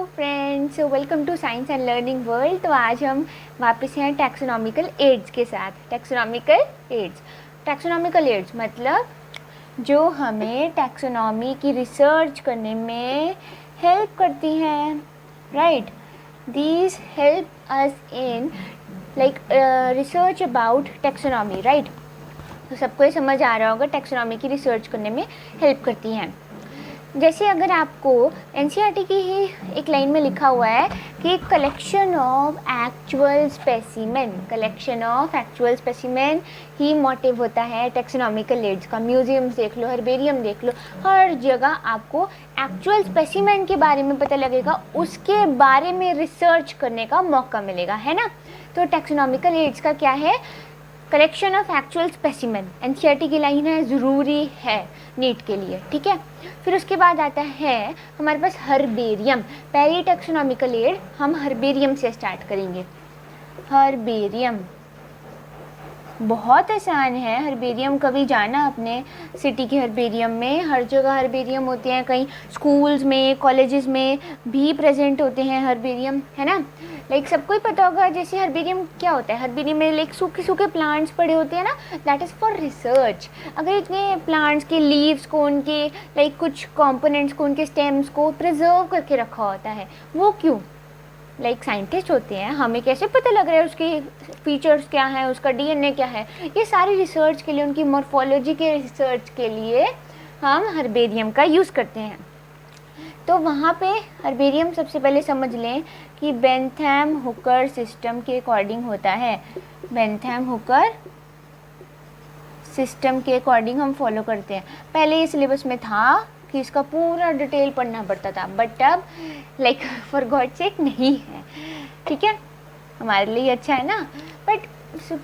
Friends, welcome to science and learning world. तो आज हम वापस हैं टैक्सोनॉमिकल एड्स के साथ। टैक्सोनॉमिकल एड्स मतलब जो हमें टैक्सोनॉमी की रिसर्च करने में हेल्प करती हैं, right. These help us in research about taxonomy, right. तो सबको ये समझ आ रहा होगा टैक्सोनॉमी की रिसर्च करने में हेल्प करती हैं। जैसे अगर आपको एनसीईआरटी की ही एक लाइन में लिखा हुआ है कि collection of actual specimen he motive होता है टैक्सोनॉमिकल एड्स का। म्यूजियम्स देख लो, हर्बेरियम देख लो, हर जगह आपको एक्चुअल स्पेसिमेन के बारे में पता लगेगा, उसके बारे में रिसर्च करने का मौका मिलेगा, है ना। तो टैक्सोनॉमिकल एड्स का क्या है? Collection of actual specimen. NCERT की लाइन है, ज़रूरी है नीट के लिए, ठीक है। फिर उसके बाद आता है हमारे पास हर्बेरियम। पहली टैक्सोनॉमिकल एड हम हर्बेरियम से स्टार्ट करेंगे। हर्बेरियम बहुत आसान है। हर्बेरियम कभी जाना अपने सिटी के हर्बेरियम में, हर जगह हर्बेरियम होते हैं, कहीं स्कूल्स में, कॉलेजेस में भी प्रेजेंट होते हैं हर्बेरियम, है ना। सबको ही पता होगा जैसे हर्बेरियम क्या होता है। हर्बेरियम में सूखे सूखे प्लांट्स पड़े होते हैं ना, दैट इज़ फॉर रिसर्च। अगर इतने प्लांट्स के लीव्स को, उनके कुछ कंपोनेंट्स को, उनके स्टेम्स को प्रिजर्व करके रखा होता है, वो क्यों? साइंटिस्ट होते हैं, हमें कैसे पता लग रहा है उसके फीचर्स क्या है, उसका डीएनए क्या है, ये सारी रिसर्च के लिए, उनकी मॉर्फोलॉजी के रिसर्च के लिए हम हर्बेरियम का यूज़ करते हैं। तो वहाँ पे हर्बेरियम सबसे पहले समझ लें कि बेंथम हुकर सिस्टम के अकॉर्डिंग होता है। बेंथम हुकर सिस्टम के अकॉर्डिंग हम फॉलो करते हैं। पहले ये सिलेबस में था कि इसका पूरा डिटेल पढ़ना पड़ता था, बट अब फॉर गॉड सेक नहीं है, ठीक है। हमारे लिए अच्छा है ना, बट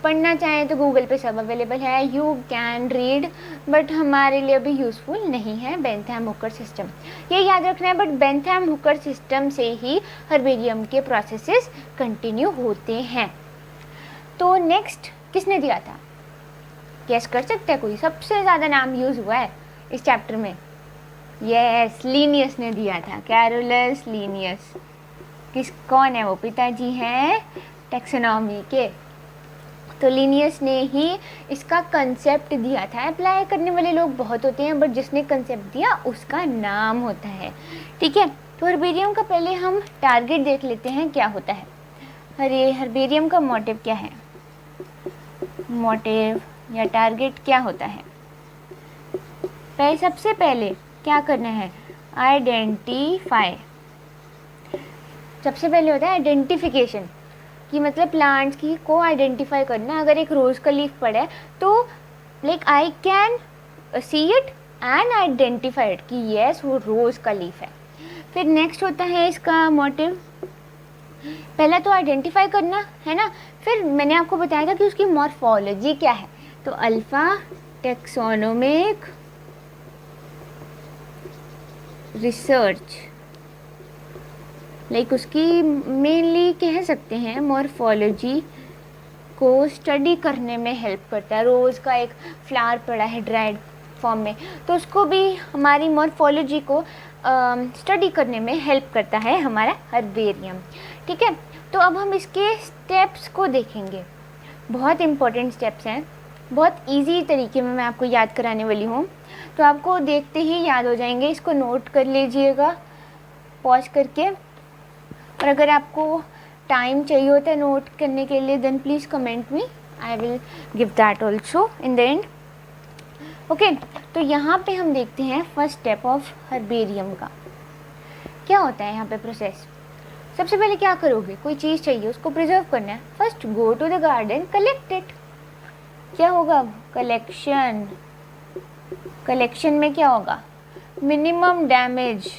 पढ़ना चाहें तो गूगल पे सब अवेलेबल है, यू कैन रीड, बट हमारे लिए अभी यूज़फुल नहीं है बेंथम हुकर सिस्टम, ये याद रखना है। बट बेंथम हुकर सिस्टम से ही हर्बेरियम के प्रोसेसेस कंटिन्यू होते हैं। तो नेक्स्ट किसने दिया था? गेस कर सकते हैं कोई? सबसे ज़्यादा नाम यूज़ हुआ है इस चैप्टर में। यस, लीनियस ने दिया था, कैरोलस लीनियस। कौन है वो? पिताजी हैं टैक्सोनॉमी के। तो लीनियस ने ही इसका कंसेप्ट दिया था। अप्लाई करने वाले लोग बहुत होते हैं, बट जिसने कंसेप्ट दिया उसका नाम होता है, ठीक है। तो हर्बेरियम का पहले हम टारगेट देख लेते हैं क्या होता है। अरे हर्बेरियम का मोटिव क्या है? मोटिव या टारगेट क्या होता है? सबसे पहले क्या करना है? आइडेंटिफाई। सबसे पहले होता है आइडेंटिफिकेशन, कि मतलब प्लांट्स की को आइडेंटिफाई करना। अगर एक रोज़ का लीफ पड़ा है तो I can see it and identify it कि यस वो रोज़ का लीफ है। फिर नेक्स्ट होता है इसका मोटिव। पहला तो आइडेंटिफाई करना है ना, फिर मैंने आपको बताया था कि उसकी मॉर्फोलॉजी क्या है। तो अल्फा टैक्सोनोमिक रिसर्च, उसकी मेनली कह सकते हैं मॉर्फोलॉजी को स्टडी करने में हेल्प करता है। रोज़ का एक फ्लावर पड़ा है ड्राइड फॉर्म में, तो उसको भी हमारी मॉर्फोलॉजी को स्टडी करने में हेल्प करता है हमारा हर्बेरियम, ठीक है। तो अब हम इसके स्टेप्स को देखेंगे। बहुत इम्पोर्टेंट स्टेप्स हैं, बहुत इजी तरीके में मैं आपको याद कराने वाली हूँ, तो आपको देखते ही याद हो जाएंगे। इसको नोट कर लीजिएगा पॉज करके, और अगर आपको टाइम चाहिए होता है नोट करने के लिए, then please comment me, I will give that also in the end, okay. तो यहाँ पे हम देखते हैं फर्स्ट स्टेप ऑफ हर्बेरियम का क्या होता है। यहाँ पे प्रोसेस, सबसे पहले क्या करोगे? कोई चीज़ चाहिए, उसको प्रिजर्व करना है। First go to the garden, collect it. क्या होगा? कलेक्शन। कलेक्शन में क्या होगा? Minimum damage.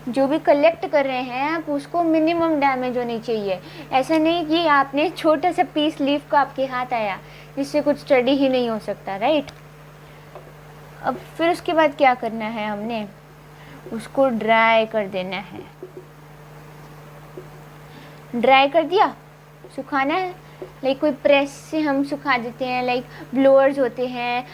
जो भी कलेक्ट कर रहे हैं आप, उसको मिनिमम डैमेज होनी चाहिए। ऐसा नहीं कि आपने छोटा सा पीस लीफ का आपके हाथ आया जिससे कुछ स्टडी ही नहीं हो सकता, राइट। अब फिर उसके बाद क्या करना है? हमने उसको ड्राई कर देना है। ड्राई कर दिया, सुखाना है, लाइक कोई प्रेस से हम सुखा देते हैं, लाइक ब्लोअर्स होते हैं,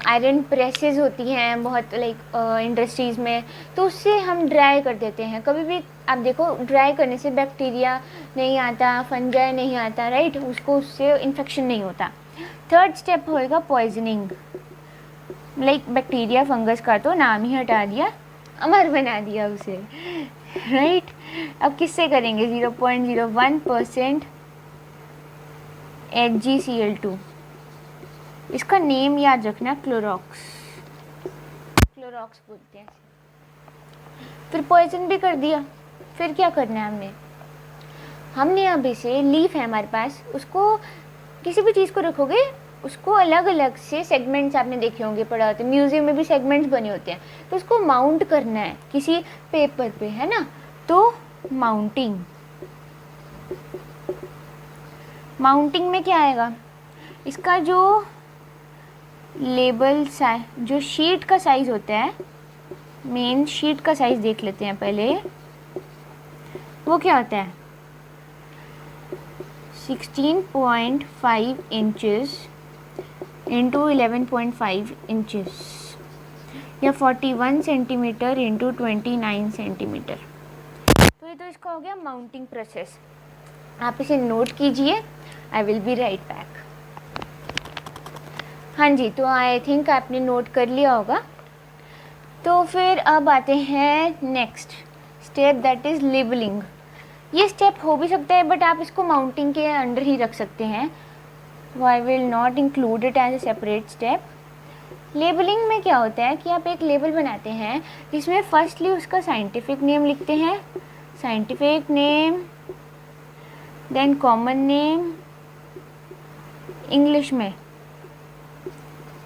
आयरन प्रेसेस होती हैं बहुत लाइक इंडस्ट्रीज़ में, तो उससे हम ड्राई कर देते हैं। कभी भी आप देखो ड्राई करने से बैक्टीरिया नहीं आता, फंजाई नहीं आता, राइट, उससे इन्फेक्शन नहीं होता। थर्ड स्टेप होएगा पॉइजनिंग। लाइक बैक्टीरिया फंगस का तो नाम ही हटा दिया, अमर बना दिया उसे, राइट। अब किससे करेंगे? 0.01% HgCl2। इसका नेम याद रखना, क्लोरॉक्स बोलते हैं। फिर पॉइजन भी कर दिया, फिर क्या करना है हमने अब इसे, लीफ है हमारे पास, उसको किसी भी चीज़ को रखोगे उसको अलग अलग से सेगमेंट्स आपने देखे होंगे, पढ़ा होते हैं, म्यूजियम में भी सेगमेंट्स बने होते हैं, तो उसको माउंट करना है किसी पेपर पे, है ना। तो माउंटिंग में क्या आएगा? इसका जो लेबल जो शीट का साइज़ होता है, मेन शीट का साइज़ देख लेते हैं पहले, वो क्या होता है? 16.5 इंचेस इंटू 11.5 इंचेस, या 41 सेंटीमीटर इंटू 29 सेंटीमीटर। तो ये तो इसका हो गया माउंटिंग प्रोसेस। आप इसे नोट कीजिए, I will be right back. हाँ जी, तो आई थिंक आपने नोट कर लिया होगा। तो फिर अब आते हैं next step, that is labelling. ये स्टेप हो भी सकता है बट आप इसको माउंटिंग के अंडर ही रख सकते हैं, I will not include it as a separate step. Labelling में क्या होता है कि आप एक लेबल बनाते हैं जिसमें फर्स्टली उसका साइंटिफिक नेम लिखते हैं, scientific name, then common name, English में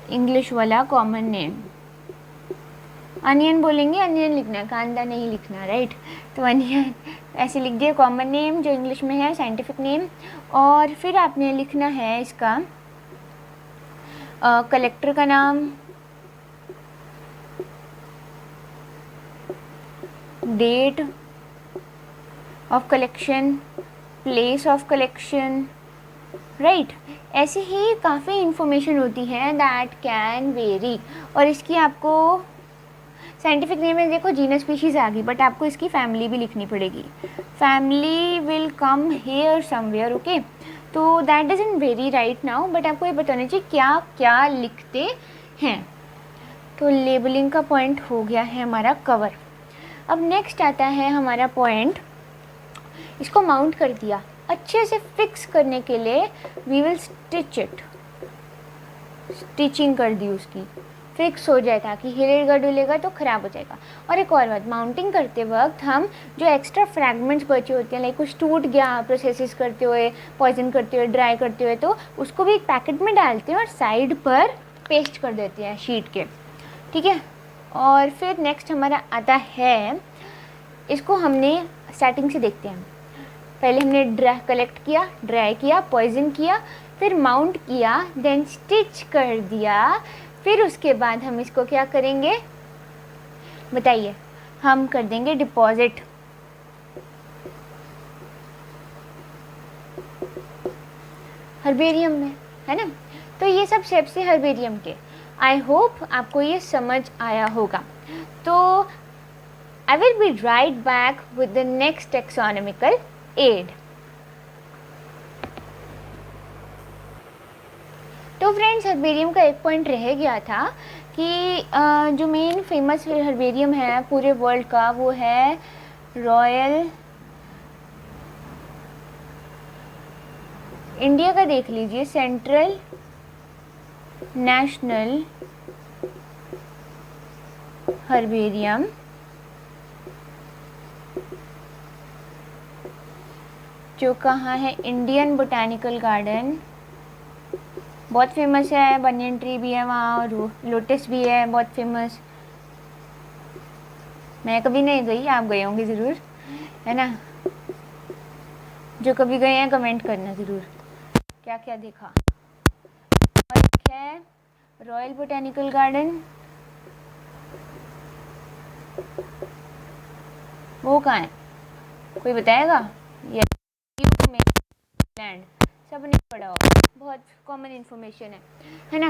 इंग्लिश वाला कॉमन नेम। अनियन बोलेंगे, अनियन लिखना, कांदा नहीं लिखना, राइट। तो अनियन ऐसे लिख दिया, कॉमन नेम जो इंग्लिश में है, साइंटिफिक नेम, और फिर आपने लिखना है इसका कलेक्टर का नाम, date of collection, place of collection, right. ऐसे ही काफ़ी इंफॉर्मेशन होती है दैट कैन वेरी। और इसकी आपको साइंटिफिक नेम में देखो जीनस स्पीशीज़ आ गई, बट आपको इसकी फैमिली भी लिखनी पड़ेगी। Family will come here somewhere, okay. तो that doesn't very right now, but आपको ये बताना चाहिए क्या क्या लिखते हैं। तो लेबलिंग का पॉइंट हो गया है हमारा कवर। अब नेक्स्ट आता है हमारा पॉइंट, इसको माउंट कर दिया, अच्छे से फिक्स करने के लिए we will stitch it, stitching कर दी उसकी, फिक्स हो जाए ताकि हिलेगा डुलेगा तो ख़राब हो जाएगा। और एक और बात, माउंटिंग करते वक्त हम जो एक्स्ट्रा फ्रैगमेंट्स बचे होते हैं, लाइक कुछ टूट गया प्रोसेसेस करते हुए, पॉइजन करते हुए, ड्राई करते हुए, तो उसको भी एक पैकेट में डालते हैं और साइड पर पेस्ट कर देते हैं शीट के, ठीक है। और फिर नेक्स्ट हमारा आता है, इसको हमने स्टार्टिंग से देखते हैं। पहले हमने कलेक्ट किया, ड्राई किया, पॉइजन किया, फिर माउंट किया, देन स्टिच कर दिया, फिर उसके बाद हम इसको क्या करेंगे बताइए? हम कर देंगे डिपॉजिट। हर्बेरियम में, है ना। तो ये सब स्टेप्स है हर्बेरियम के। आई होप आपको ये समझ आया होगा। तो I will be right back with the next taxonomical add. तो फ्रेंड्स, हर्बेरियम का एक पॉइंट रह गया था कि जो मेन फेमस हर्बेरियम है पूरे वर्ल्ड का वो है रॉयल, इंडिया का देख लीजिए, सेंट्रल नेशनल हर्बेरियम, जो कहाँ है? इंडियन बोटैनिकल गार्डन, बहुत फेमस है, बनियन ट्री भी है वहाँ और लोटस भी है बहुत फेमस। मैं कभी नहीं गई, आप गए होंगे ज़रूर, है ना। जो कभी गए हैं कमेंट करना ज़रूर क्या क्या देखा। और एक है रॉयल बोटैनिकल गार्डन, वो कहाँ है कोई बताएगा? ये लैंड, सबने पढ़ा होगा, बहुत कॉमन इन्फॉर्मेशन है ना।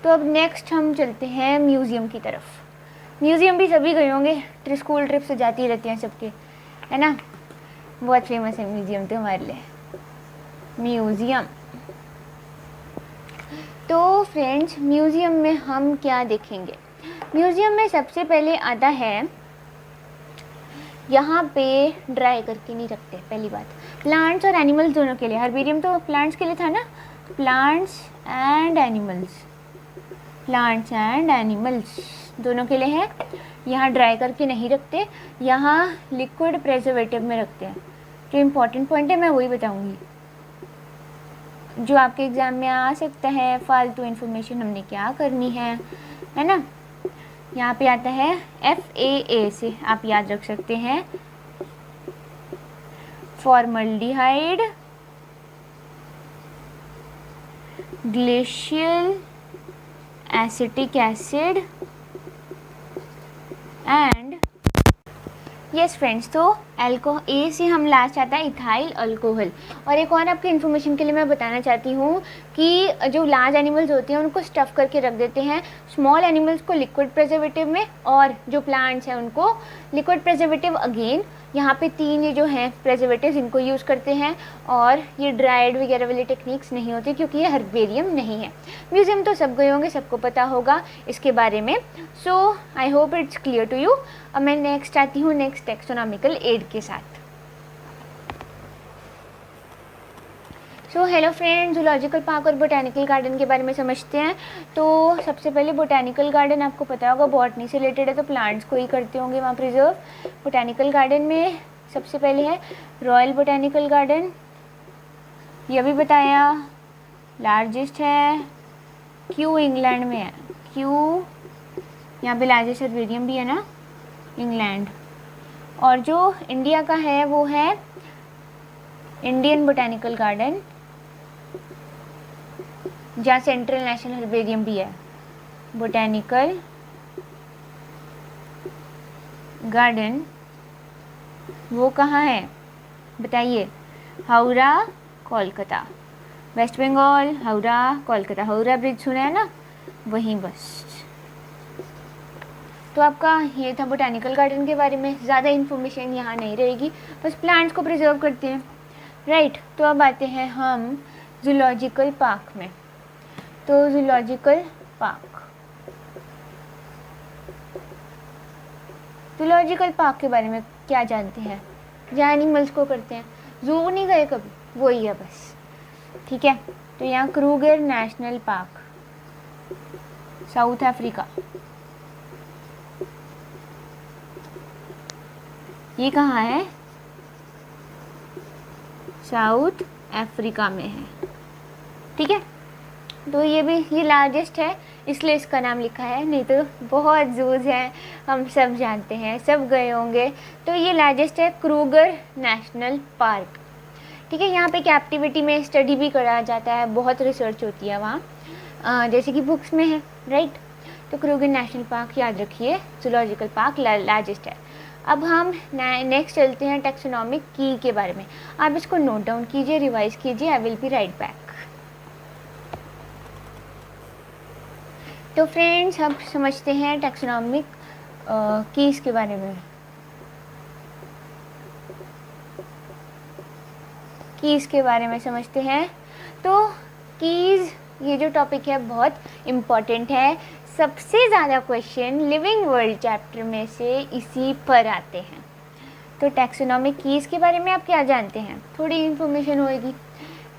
तो अब नेक्स्ट हम चलते हैं म्यूज़ियम की तरफ। म्यूज़ियम भी सभी गए होंगे, स्कूल ट्रिप से जाती रहती हैं सबके, है ना। बहुत फेमस है म्यूज़ियम तो हमारे लिए, म्यूज़ियम। तो फ्रेंड्स, म्यूज़ियम में हम क्या देखेंगे? म्यूज़ियम में सबसे पहले आता है, यहाँ पे ड्राई करके नहीं रखते, पहली बात। प्लांट्स और एनिमल्स दोनों के लिए, हर्बेरियम तो प्लांट्स के लिए था ना, plants and animals, plants and animals दोनों के लिए है। यहाँ ड्राई करके नहीं रखते, यहाँ लिक्विड प्रेजर्वेटिव में रखते हैं। जो इम्पोर्टेंट पॉइंट है मैं वही बताऊँगी, जो आपके एग्ज़ाम में आ सकता है। फालतू इन्फॉर्मेशन हमने क्या करनी है ना। यहाँ पे आता है FAA से आप याद रख सकते हैं, formaldehyde, glacial acetic acid and yes friends. तो A से हम लास्ट आता है इथाइल अल्कोहल। और एक और आपकी इन्फॉर्मेशन के लिए मैं बताना चाहती हूँ कि जो लार्ज एनिमल्स होते हैं उनको स्टफ़ करके रख देते हैं, स्मॉल एनिमल्स को लिक्विड प्रेजर्वेटिव में, और जो प्लांट्स हैं उनको लिक्विड प्रेजर्वेटिव अगेन। यहाँ पे 3 ये जो हैं प्रेजर्वेटिव्स, इनको यूज़ करते हैं। और ये ड्राइड वगैरह वाली टेक्निक्स नहीं होती, क्योंकि ये हर्बेरियम नहीं है। म्यूज़ियम तो सब गए होंगे, सबको पता होगा इसके बारे में। So I hope it's clear to you. अब मैं नेक्स्ट आती हूँ, नेक्स्ट टेक्सोनॉमिकल एड के साथ। So hello friends, zoological park और बोटैनिकल गार्डन के बारे में समझते हैं। तो सबसे पहले बोटैनिकल गार्डन आपको पता होगा बॉटनी से रिलेटेड है, तो प्लांट्स को ही करते होंगे वहाँ प्रिजर्व। बोटैनिकल गार्डन में सबसे पहले है रॉयल बोटैनिकल गार्डन, ये भी बताया, लार्जेस्ट है। क्यू इंग्लैंड में है, क्यू यहाँ पे लार्जेस्ट हर्बेरियम भी है ना, इंग्लैंड। और जो इंडिया का है वो है इंडियन बोटैनिकल गार्डन, जहाँ सेंट्रल नेशनल हर्बेरियम भी है। बोटैनिकल गार्डन वो कहाँ है बताइए? हावड़ा, कोलकाता, वेस्ट बंगाल। हावड़ा, कोलकाता, हावड़ा ब्रिज सुना है ना, वहीं बस। तो आपका ये था बोटैनिकल गार्डन के बारे में। ज़्यादा इन्फॉर्मेशन यहाँ नहीं रहेगी, बस प्लांट्स को प्रिजर्व करते हैं, राइट। तो अब आते हैं हम जूलॉजिकल पार्क में। तो जूलॉजिकल पार्क, जूलॉजिकल पार्क के बारे में क्या जानते हैं? जहाँ एनिमल्स को करते हैं, जू नहीं गए कभी, वही है बस, ठीक है। तो यहाँ Kruger national park, south Africa, ये कहाँ है? साउथ अफ्रीका में है, ठीक है। तो ये लार्जेस्ट है, इसलिए इसका नाम लिखा है, नहीं तो बहुत जूज़ हैं, हम सब जानते हैं, सब गए होंगे। तो ये लार्जेस्ट है क्रूगर नेशनल पार्क, ठीक है। यहाँ पे कैप्टिविटी में स्टडी भी करा जाता है, बहुत रिसर्च होती है वहाँ, जैसे कि बुक्स में है, राइट। तो क्रूगर नेशनल पार्क याद रखिए, जूलॉजिकल पार्क लार्जेस्ट है। अब हम नेक्स्ट चलते हैं टैक्सोनॉमिक की के बारे में। आप इसको नोट डाउन कीजिए, रिवाइज कीजिए, I will be right back. तो फ्रेंड्स, अब समझते हैं टैक्सोनॉमिक कीज़ के बारे में। कीज़ के बारे में समझते हैं। तो कीज़, ये जो टॉपिक है बहुत इम्पॉर्टेंट है। सबसे ज़्यादा क्वेश्चन लिविंग वर्ल्ड चैप्टर में से इसी पर आते हैं। तो टैक्सोनॉमिक कीज़ के बारे में आप क्या जानते हैं? थोड़ी इन्फॉर्मेशन होगी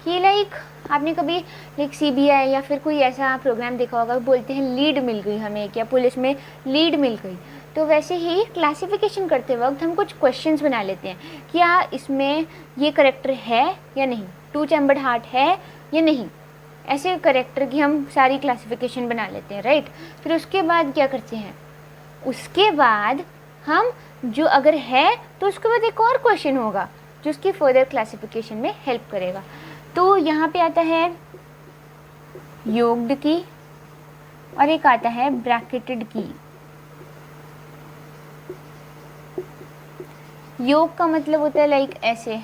कि लाइक आपने कभी लाइक CBI या फिर कोई ऐसा प्रोग्राम देखा होगा, बोलते हैं लीड मिल गई हमें, क्या पुलिस में लीड मिल गई। तो वैसे ही क्लासिफिकेशन करते वक्त हम कुछ क्वेश्चंस बना लेते हैं, क्या इसमें ये करेक्टर है या नहीं, 2 चैम्बर्ड हार्ट है या नहीं। ऐसे करेक्टर की हम सारी क्लासिफिकेशन बना लेते हैं, राइट। फिर उसके बाद क्या करते हैं, उसके बाद हम जो अगर है तो उसके बाद एक और क्वेश्चन होगा जो उसकी फर्दर क्लासिफिकेशन में हेल्प करेगा। तो यहाँ पे आता है योग्ड की और एक आता है ब्रैकेटेड की। योग का मतलब होता है लाइक ऐसे,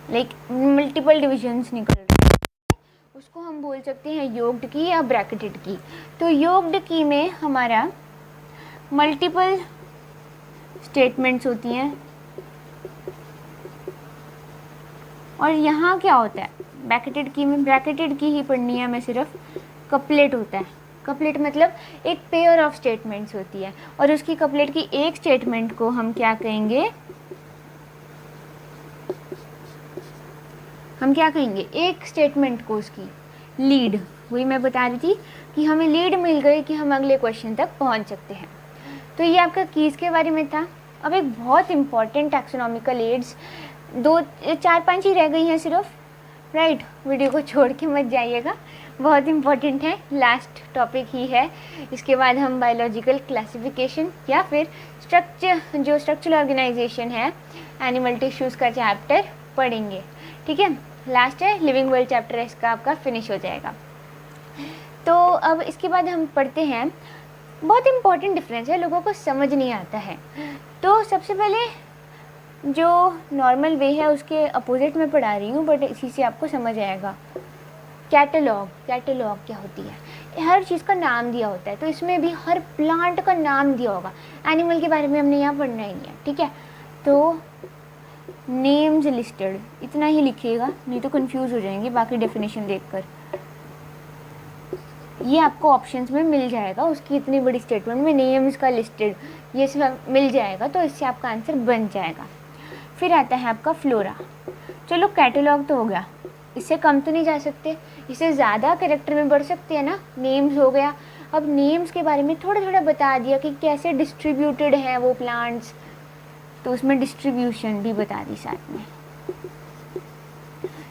लाइक मल्टीपल डिविजन्स निकल रहे हैं, उसको हम बोल सकते हैं योग्ड की या ब्रैकेटेड की। तो योग्ड की में हमारा मल्टीपल स्टेटमेंट्स होती हैं, और यहाँ क्या होता है ब्रैकेटेड की में, ब्रैकेटेड की ही पढ़नी है हमें सिर्फ, कपलेट होता है। कपलेट मतलब एक पेयर ऑफ स्टेटमेंट्स होती है, और उसकी कपलेट की एक स्टेटमेंट को हम क्या कहेंगे, हम क्या कहेंगे, एक स्टेटमेंट को उसकी लीड, वही मैं बता रही थी कि हमें लीड मिल गई कि हम अगले क्वेश्चन तक पहुंच सकते हैं। तो ये आपका कीज़ के बारे में था। अब एक बहुत इंपॉर्टेंट टैक्सोनॉमिकल एड्स, 4-5 ही रह गई हैं सिर्फ, राइट। वीडियो को छोड़ के मत जाइएगा, बहुत इंपॉर्टेंट है, लास्ट टॉपिक ही है। इसके बाद हम बायोलॉजिकल क्लासिफिकेशन या फिर स्ट्रक्चरल ऑर्गेनाइजेशन है, एनिमल टिश्यूज़ का चैप्टर पढ़ेंगे, ठीक है। लास्ट है लिविंग वर्ल्ड चैप्टर, इसका आपका फिनिश हो जाएगा। तो अब इसके बाद हम पढ़ते हैं, बहुत इंपॉर्टेंट डिफरेंस है, लोगों को समझ नहीं आता है। तो सबसे पहले जो नॉर्मल वे है उसके अपोजिट में पढ़ा रही हूँ, बट इसी से आपको समझ आएगा। कैटलॉग, कैटलॉग क्या होती है, हर चीज़ का नाम दिया होता है, तो इसमें भी हर प्लांट का नाम दिया होगा। एनिमल के बारे में हमने यहाँ पढ़ना ही है, ठीक है। तो नेम्स लिस्टेड, इतना ही लिखिएगा, नहीं तो कंफ्यूज हो जाएंगे बाकी डेफिनेशन देखकर। ये आपको ऑप्शंस में मिल जाएगा, उसकी इतनी बड़ी स्टेटमेंट में नेम्स का लिस्टेड ये सब मिल जाएगा, तो इससे आपका आंसर बन जाएगा। फिर आता है आपका फ्लोरा। चलो कैटलॉग तो हो गया, इससे कम तो नहीं जा सकते, इससे ज़्यादा कैरेक्टर में बढ़ सकते हैं ना, नेम्स हो गया। अब नेम्स के बारे में थोड़ा थोड़ा बता दिया कि कैसे डिस्ट्रीब्यूटेड हैं वो प्लांट्स, तो उसमें डिस्ट्रीब्यूशन भी बता दी साथ में।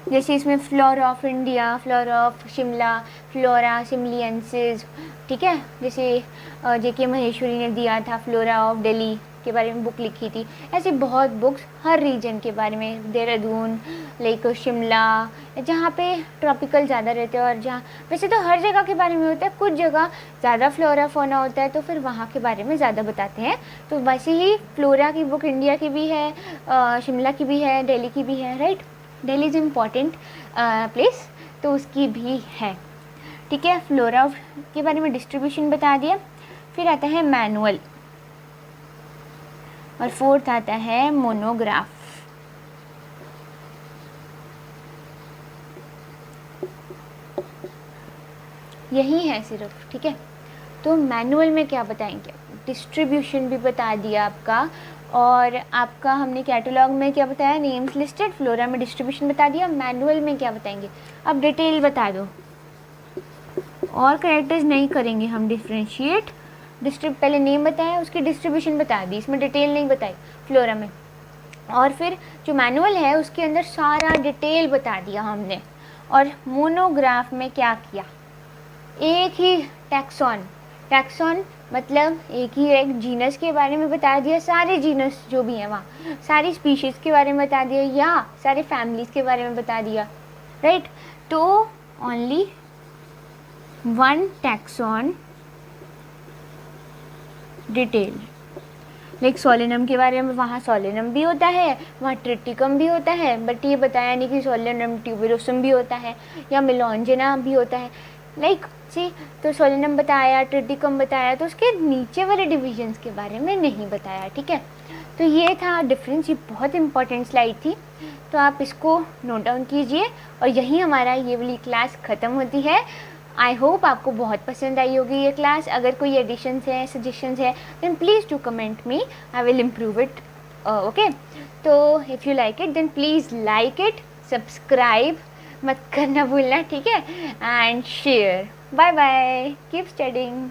जैसे इसमें flora of India, flora of Shimla, flora simlensis, ठीक है। जैसे जेके महेश्वरी ने दिया था फ्लोरा ऑफ दिल्ली के बारे में बुक लिखी थी, ऐसी बहुत बुक्स हर रीजन के बारे में, देहरादून, लाइक शिमला, जहाँ पे ट्रॉपिकल ज़्यादा रहते हैं, और जहाँ वैसे तो हर जगह के बारे में होता है, कुछ जगह ज़्यादा फ्लोरा फोना होता है तो फिर वहाँ के बारे में ज़्यादा बताते हैं। तो वैसे ही फ्लोरा की बुक इंडिया की भी है, शिमला की भी है, दिल्ली की भी है, right. Delhi is important place, तो उसकी भी है, ठीक है। फ्लोरा के बारे में डिस्ट्रीब्यूशन बता दिया। फिर आता है मैनुअल, और फोर्थ आता है मोनोग्राफ। यही है सिर्फ, ठीक है। तो मैनुअल में क्या बताएंगे, डिस्ट्रीब्यूशन भी बता दिया आपका, और आपका हमने कैटलॉग में क्या बताया, नेम्स लिस्टेड, फ्लोरा में डिस्ट्रीब्यूशन बता दिया। मैनुअल में क्या बताएंगे, अब डिटेल बता दो, और कैरेक्टर्स नहीं करेंगे हम डिफ्रेंशिएट। पहले नेम बताया, उसकी डिस्ट्रीब्यूशन बता दी, इसमें डिटेल नहीं बताई फ्लोरा में। और फिर जो मैनुअल है उसके अंदर सारा डिटेल बता दिया हमने। और मोनोग्राफ में क्या किया, एक ही टैक्सॉन मतलब एक ही एक जीनस के बारे में बता दिया, सारे जीनस जो भी हैं वहाँ, सारी स्पीशीज़ के बारे में बता दिया, या सारे फैमिलीज़ के बारे में बता दिया, राइट। तो only one taxon detail, like Solanum के बारे में, वहाँ सोलेनम भी होता है, वहाँ ट्रिटिकम भी होता है, बट ये बताया नहीं कि सोलेनम ट्यूबेरोसम भी होता है या मेलॉन्जेना भी होता है, लाइक सी। तो सोलेनम बताया, ट्रिटिकम बताया, तो उसके नीचे वाले डिविजन्स के बारे में नहीं बताया, ठीक है। तो ये था डिफरेंस, ये बहुत इंपॉर्टेंट स्लाइड थी, तो आप इसको नोट डाउन कीजिए। और यहीं हमारा ये वाली क्लास ख़त्म होती है। आई होप आपको बहुत पसंद आई होगी ये क्लास। अगर कोई एडिशंस है, सजेशंस है, then please do comment me, I will improve it, okay. तो if you like it then please like it, subscribe मत करना भूलना, ठीक है, and share. Bye bye, keep studying.